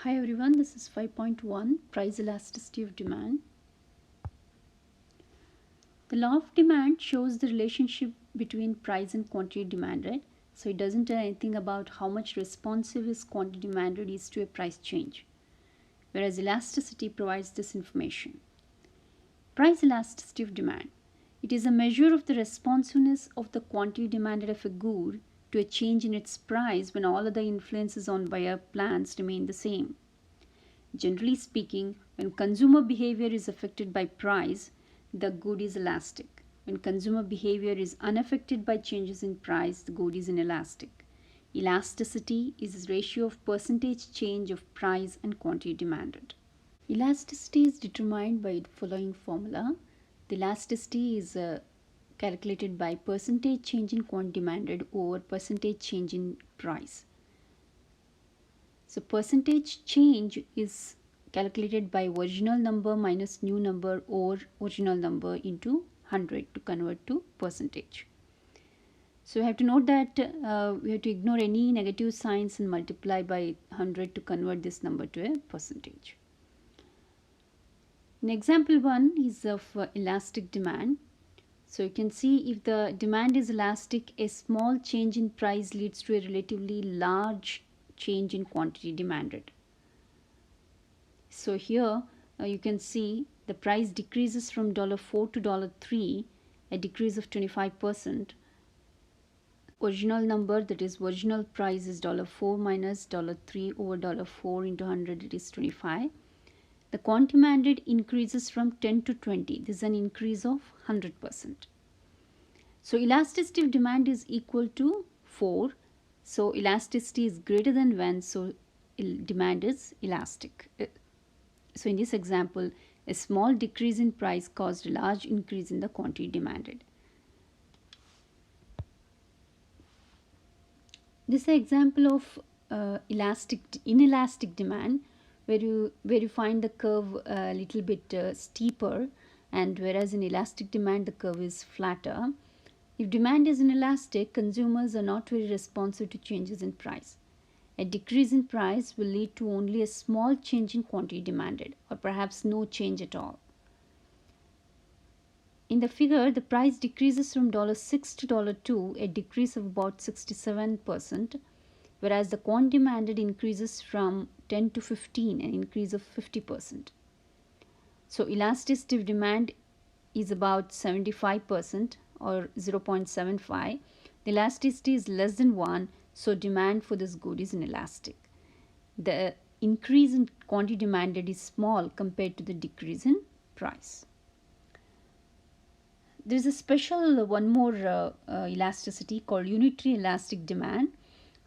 Hi everyone, this is 5.1 Price Elasticity of Demand. The law of demand shows the relationship between price and quantity demanded. So it doesn't tell anything about how much responsive is quantity demanded is to a price change, whereas elasticity provides this information. Price elasticity of demand. It is a measure of the responsiveness of the quantity demanded of a good to a change in its price when all other influences on buyer plans remain the same. Generally speaking, when consumer behavior is affected by price, the good is elastic. When consumer behavior is unaffected by changes in price, the good is inelastic. Elasticity is a ratio of percentage change of price and quantity demanded. Elasticity is determined by the following formula. The elasticity is calculated by percentage change in quantity demanded over percentage change in price. So percentage change is calculated by original number minus new number or original number into 100 to convert to percentage. So we have to note that we have to ignore any negative signs and multiply by 100 to convert this number to a percentage. In example 1 is of elastic demand. So you can see if the demand is elastic, a small change in price leads to a relatively large change in quantity demanded. So here you can see the price decreases from $4 to $3, a decrease of 25%. Original number, that is original price, is $4 minus $3 over $4 into 100, it is 25. The quantity demanded increases from 10 to 20. This is an increase of 100%. So elasticity of demand is equal to 4. So elasticity is greater than 1, so demand is elastic. So in this example, a small decrease in price caused a large increase in the quantity demanded. This is an example of inelastic demand, where you find the curve a little bit steeper, and whereas in elastic demand the curve is flatter. If demand is inelastic, consumers are not very responsive to changes in price. A decrease in price will lead to only a small change in quantity demanded, or perhaps no change at all. In the figure, the price decreases from $6 to $2, a decrease of about 67%, whereas the quantity demanded increases from 10 to 15, an increase of 50%. So elasticity of demand is about 75% or 0.75. The elasticity is less than 1, so demand for this good is inelastic. The increase in quantity demanded is small compared to the decrease in price. There is a special one more elasticity called unitary elastic demand.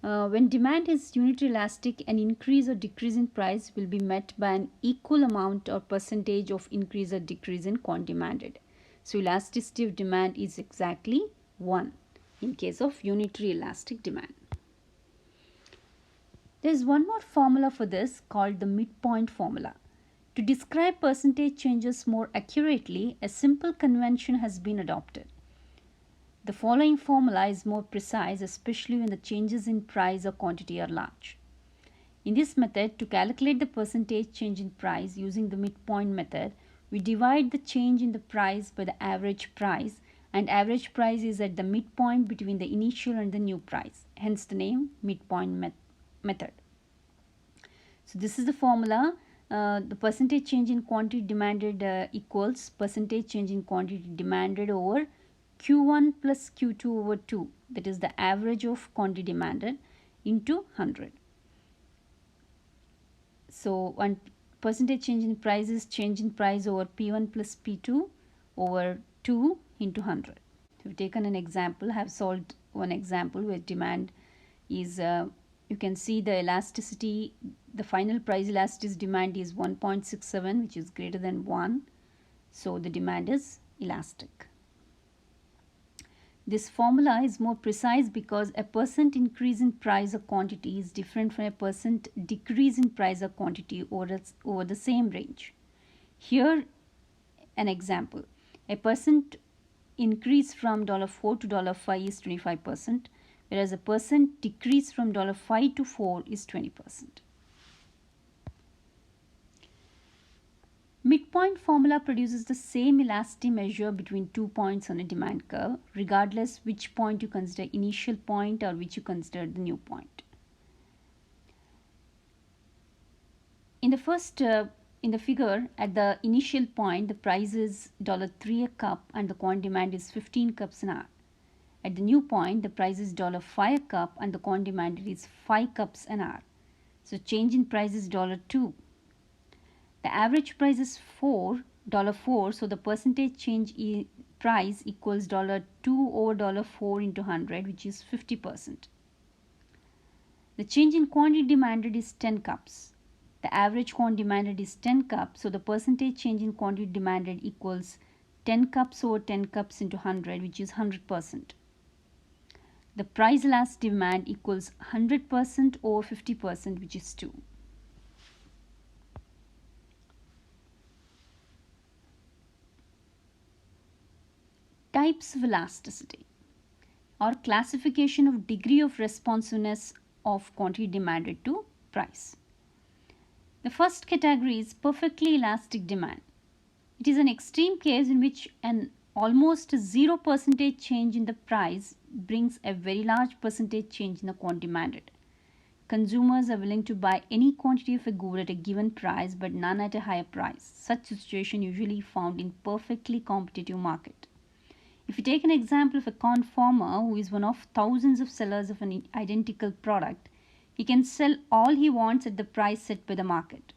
When demand is unitary elastic, an increase or decrease in price will be met by an equal amount or percentage of increase or decrease in quantity demanded. So elasticity of demand is exactly 1 in case of unitary elastic demand. There is one more formula for this called the midpoint formula. To describe percentage changes more accurately, a simple convention has been adopted. The following formula is more precise, especially when the changes in price or quantity are large. In this method, to calculate the percentage change in price using the midpoint method, we divide the change in the price by the average price, and average price is at the midpoint between the initial and the new price, hence the name midpoint method. So this is the formula. The percentage change in quantity demanded equals percentage change in quantity demanded over Q1 plus Q2 over 2, that is the average of quantity demanded, into 100. So one percentage change in price is change in price over P1 plus P2 over 2 into 100. So we've taken an example, I have solved one example where demand is, you can see the elasticity, the final price elasticity demand is 1.67, which is greater than 1. So the demand is elastic. This formula is more precise because a percent increase in price or quantity is different from a percent decrease in price or quantity over the same range. Here an example, a percent increase from $4 to $5 is 25%, whereas a percent decrease from $5 to $4 is 20%. two-point formula produces the same elasticity measure between 2 points on a demand curve, regardless which point you consider initial point or which you consider the new point. In the figure, at the initial point, the price is $3 a cup and the quantity demand is 15 cups an hour. At the new point, the price is $5 a cup and the quantity demanded is 5 cups an hour. So change in price is $2. The average price is $4, so the percentage change in price equals $2 over $4 into 100, which is 50%. The change in quantity demanded is 10 cups. The average quantity demanded is 10 cups, so the percentage change in quantity demanded equals 10 cups over 10 cups into 100, which is 100%. The price elastic demand equals 100% over 50%, which is 2. Types of elasticity or classification of degree of responsiveness of quantity demanded to price. The first category is perfectly elastic demand. It is an extreme case in which an almost 0% change in the price brings a very large percentage change in the quantity demanded. Consumers are willing to buy any quantity of a good at a given price but none at a higher price. Such situation usually found in perfectly competitive market. If you take an example of a corn farmer who is one of thousands of sellers of an identical product, he can sell all he wants at the price set by the market.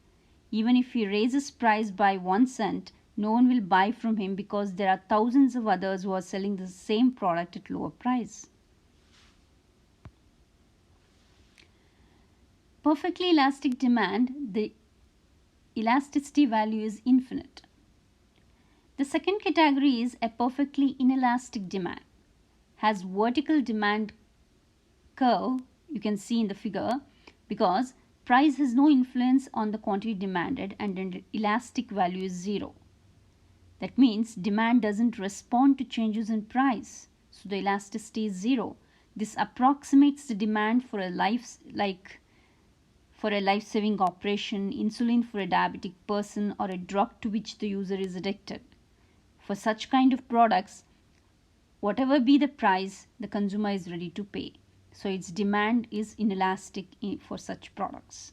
Even if he raises price by 1 cent, no one will buy from him because there are thousands of others who are selling the same product at lower price. Perfectly elastic demand, the elasticity value is infinite. The second category is a perfectly inelastic demand. Has vertical demand curve, you can see in the figure, because price has no influence on the quantity demanded and the elastic value is 0. That means demand doesn't respond to changes in price, so the elasticity is 0. This approximates the demand for a life-saving operation, insulin for a diabetic person, or a drug to which the user is addicted. For such kind of products, whatever be the price, the consumer is ready to pay. So its demand is inelastic for such products.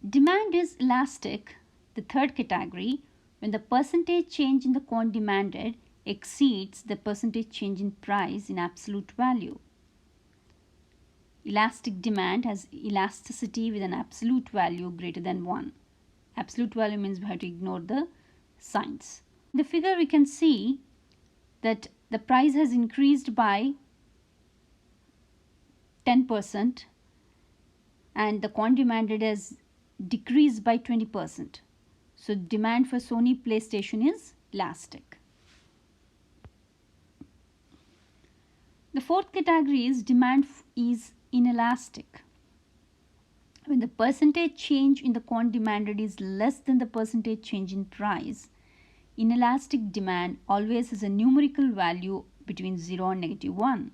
Demand is elastic, the third category, when the percentage change in the quantity demanded exceeds the percentage change in price in absolute value. Elastic demand has elasticity with an absolute value greater than 1. Absolute value means we have to ignore the signs. In the figure we can see that the price has increased by 10% and the quantity demanded has decreased by 20%. So demand for Sony PlayStation is elastic. The fourth category is demand is inelastic. When the percentage change in the quantity demanded is less than the percentage change in price, inelastic demand always has a numerical value between 0 and -1.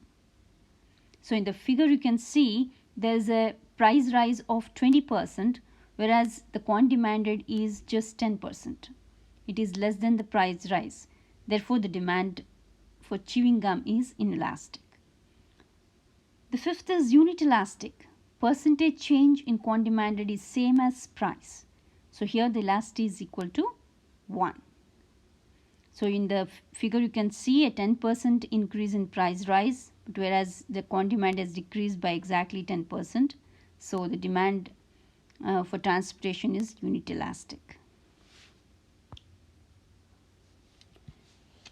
So in the figure you can see there is a price rise of 20%, whereas the quantity demanded is just 10%. It is less than the price rise. Therefore, the demand for chewing gum is inelastic. The fifth is unit elastic. Percentage change in quantity demanded is same as price. So here the elasticity is equal to 1. So in the figure you can see a 10% increase in price rise, but whereas the quantity demand has decreased by exactly 10%. So the demand for transportation is unit elastic.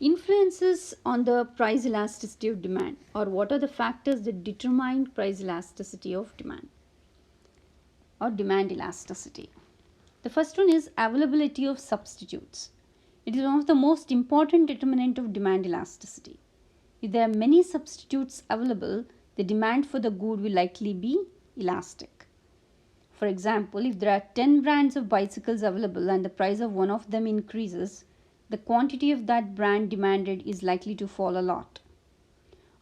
Influences on the price elasticity of demand, or what are the factors that determine price elasticity of demand or demand elasticity. The first one is availability of substitutes. It is one of the most important determinant of demand elasticity. If there are many substitutes available, the demand for the good will likely be elastic. For example, if there are 10 brands of bicycles available and the price of one of them increases, the quantity of that brand demanded is likely to fall a lot.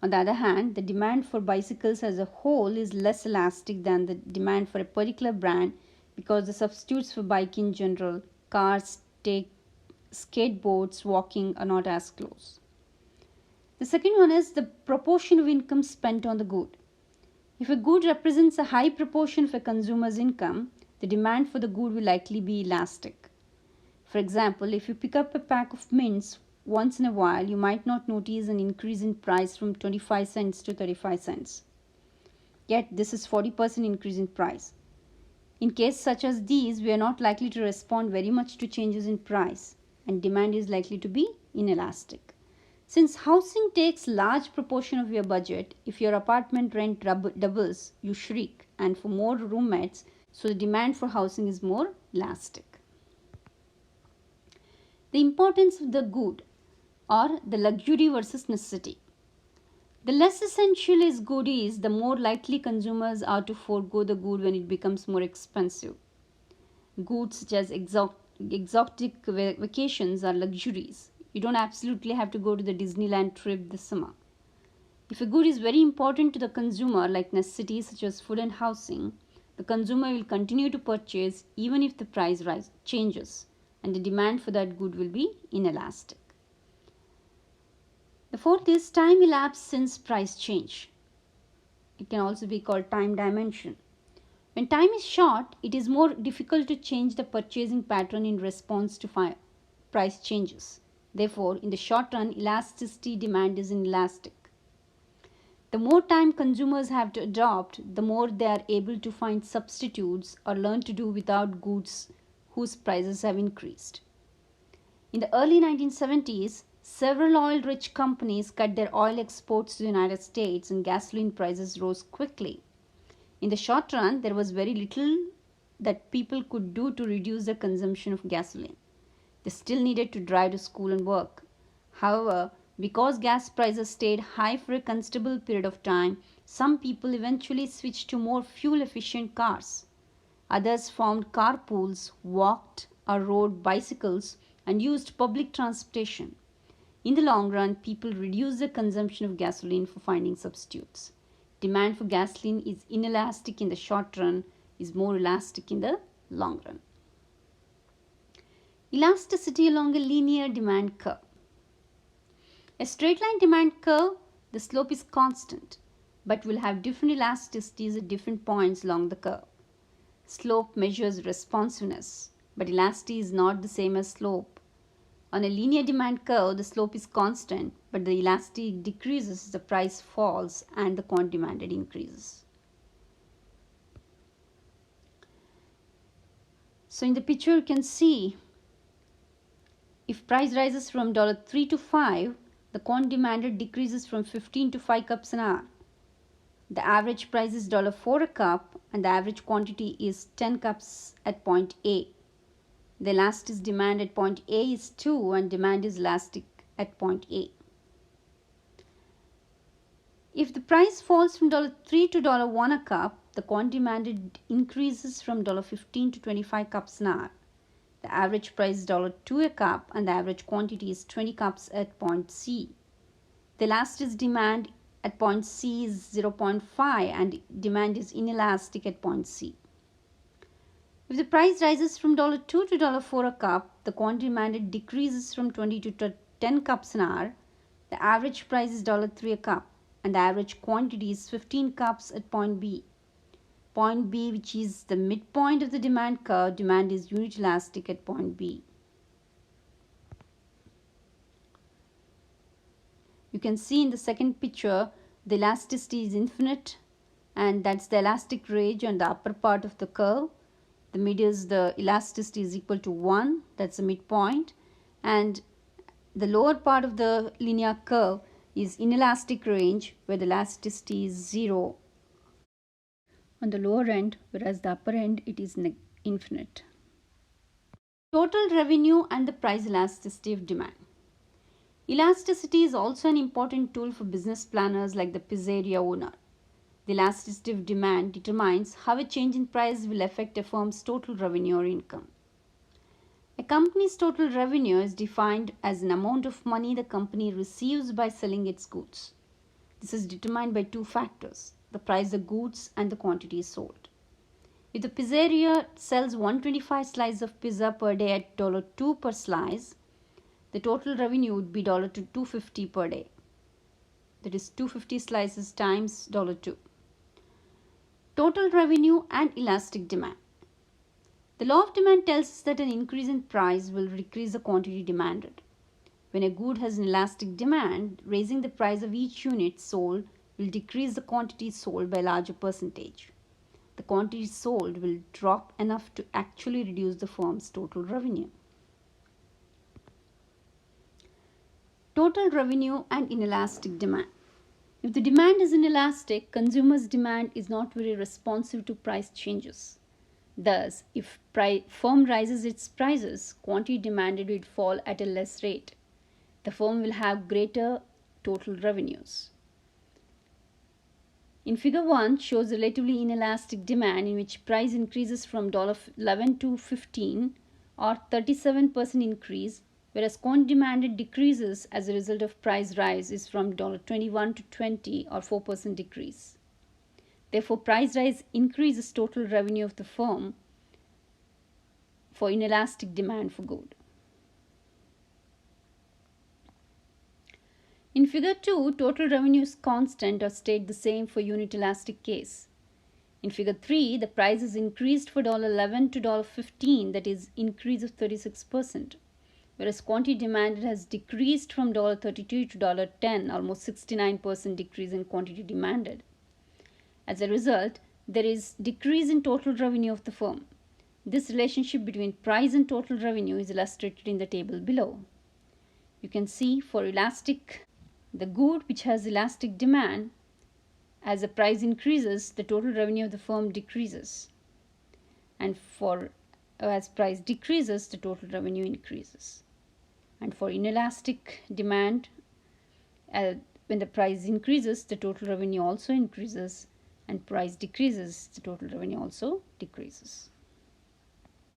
On the other hand, the demand for bicycles as a whole is less elastic than the demand for a particular brand because the substitutes for bike in general, cars, take skateboards, walking, are not as close. The second one is the proportion of income spent on the good. If a good represents a high proportion of a consumer's income, the demand for the good will likely be elastic. For example, if you pick up a pack of mints once in a while, you might not notice an increase in price from 25 cents to 35 cents. Yet this is 40% increase in price. In cases such as these, we are not likely to respond very much to changes in price, and demand is likely to be inelastic. Since housing takes large proportion of your budget, if your apartment rent doubles, you shrink, and for more roommates, so the demand for housing is more elastic. The importance of the good, or the luxury versus necessity. The less essential is good is, the more likely consumers are to forego the good when it becomes more expensive. Goods such as exotic vacations are luxuries. You don't absolutely have to go to the Disneyland trip this summer. If a good is very important to the consumer, like necessities such as food and housing, the consumer will continue to purchase even if the price changes, and the demand for that good will be inelastic. The fourth is time elapsed since price change. It can also be called time dimension. When time is short, it is more difficult to change the purchasing pattern in response to price changes. Therefore, in the short run, elasticity demand is inelastic. The more time consumers have to adopt, the more they are able to find substitutes or learn to do without goods whose prices have increased. In the early 1970s, several oil-rich companies cut their oil exports to the United States and gasoline prices rose quickly. In the short run, there was very little that people could do to reduce their consumption of gasoline. They still needed to drive to school and work. However, because gas prices stayed high for a considerable period of time, some people eventually switched to more fuel-efficient cars. Others formed carpools, walked or rode bicycles, and used public transportation. In the long run, people reduced the consumption of gasoline for finding substitutes. Demand for gasoline is inelastic in the short run, is more elastic in the long run. Elasticity along a linear demand curve. A straight line demand curve, the slope is constant, but will have different elasticities at different points along the curve. Slope measures responsiveness, but elasticity is not the same as slope. On a linear demand curve, the slope is constant, but the elasticity decreases as the price falls and the quantity demanded increases. So in the picture you can see, if price rises from $3 to $5, the quantity demanded decreases from 15 to 5 cups an hour. The average price is $4 a cup and the average quantity is 10 cups at point A. The elastic demand at point A is 2 and demand is elastic at point A. If the price falls from $3 to $1 a cup, the quantity demanded increases from $15 to 25 cups an hour. The average price is $2 a cup and the average quantity is 20 cups at point C. The elastic demand at point C is 0.5 and demand is inelastic at point C. If the price rises from $2 to $4 a cup, the quantity demanded decreases from 20 to 10 cups an hour. The average price is $3 a cup and the average quantity is 15 cups at point B. Point B, which is the midpoint of the demand curve, demand is unit elastic at point B. You can see in the second picture, the elasticity is infinite, and that's the elastic range on the upper part of the curve. The mid is the elasticity is equal to 1, that's the midpoint, and the lower part of the linear curve is inelastic range where the elasticity is 0 on the lower end, whereas the upper end it is infinite. Total revenue and the price elasticity of demand. Elasticity is also an important tool for business planners like the pizzeria owner. The elasticity of demand determines how a change in price will affect a firm's total revenue or income. A company's total revenue is defined as an amount of money the company receives by selling its goods. This is determined by two factors: the price of goods and the quantity sold. If the pizzeria sells 125 slices of pizza per day at $2 per slice, the total revenue would be $2.50 per day. That is 250 slices times $2. Total revenue and elastic demand. The law of demand tells us that an increase in price will decrease the quantity demanded. When a good has an elastic demand, raising the price of each unit sold will decrease the quantity sold by a larger percentage. The quantity sold will drop enough to actually reduce the firm's total revenue. Total revenue and inelastic demand. If the demand is inelastic, consumers' demand is not very responsive to price changes. Thus, if firm raises its prices, quantity demanded will fall at a less rate. The firm will have greater total revenues. In figure 1 shows relatively inelastic demand in which price increases from $11 to $15 or 37% increase, whereas quantity demanded decreases as a result of price rise is from $21 to $20 or 4% decrease. Therefore, price rise increases total revenue of the firm for inelastic demand for good. In figure 2, total revenue is constant or stayed the same for unit elastic case. In figure 3, the price is increased for $11 to $15, that is increase of 36%, whereas quantity demanded has decreased from $32 to $10, almost 69% decrease in quantity demanded. As a result, there is decrease in total revenue of the firm. This relationship between price and total revenue is illustrated in the table below. You can see for the good which has elastic demand, as the price increases, the total revenue of the firm decreases. And as price decreases, the total revenue increases. And for inelastic demand, when the price increases, the total revenue also increases, and price decreases, the total revenue also decreases.